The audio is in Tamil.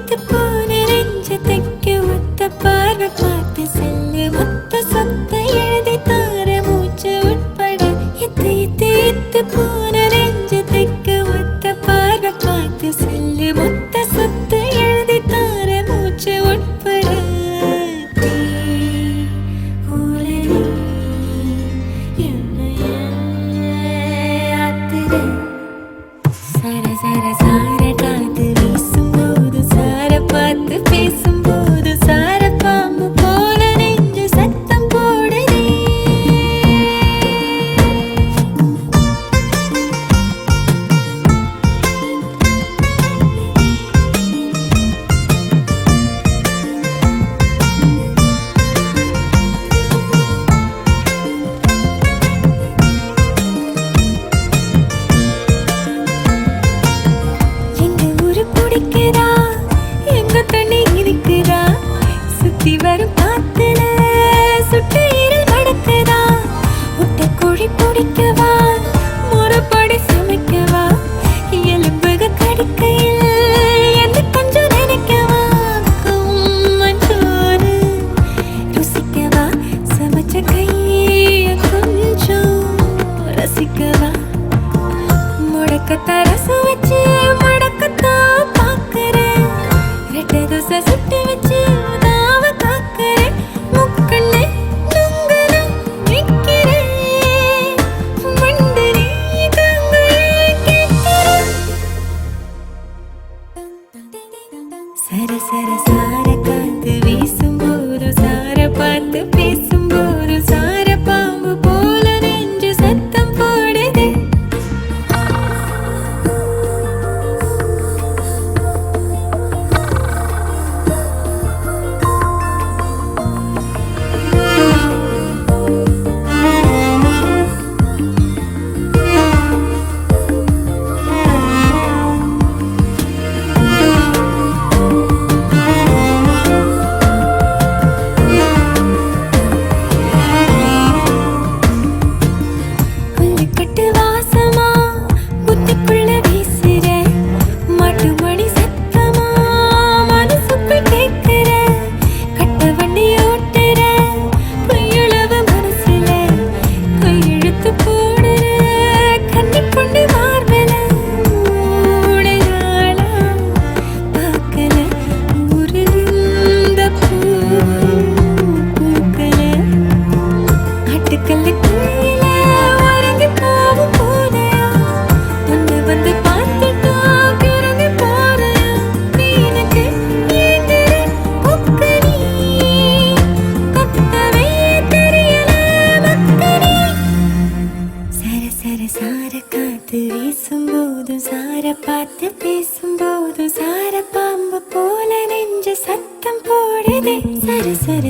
இத்து போன நெஞ்சத்தைக்கு ஒத்த பார்வை பார்த்து செல்லு மொத்த சொத்தை எழுதி தார மூச்சு உட்பட இத்து இத்து இத்து போன நெஞ்சத்தைக்கு ஒத்த பார்வை பார்த்து செல்லு மொத்த சொத்தை எழுதி தார மூச்சு உட்பட சர சர சார காத்து வீசும்போது சார பார்த்து பேசும்போது சார பாம்பு போல நெஞ்சு சத்தம் போடுதே பிடிக்கிறா எங்க தண்ணி இருக்குதா சுத்தி வரும் காத்துல சுட்டு இருள் மடக்குதா முட்டை கோழி பிடிக்கவா முறைப்படி சமைக்கவா எலும்புக கடிக்கையில் என்ன கொஞ்சம் நினைக்கவா மஞ்சோறு ருசிக்கவா சமைச்ச கைய கொஞ்சம் ரசிக்கவா முடக்கத்த ரசம் வச்சு மடக்கத்தான் பாக்குறேன் ரெட்டை தோசை சுட்டு வச்சு தாவ காக்குறேன் முக்கண்ணு நுங்கன நிக்கிறேன் மண்டனி தங்கையை கேட்கிறேன் சர சர சார காத்து வீசும்போது சார பார்த்து பேசும்போது சார பாம்பு போல நெஞ்சு சத்தம் போடுதே சார காத்து வீசும்போது சார பார்த்து பேசும்போது சார பாம்பு போல நெஞ்சு சத்தம் போடுதே சர சர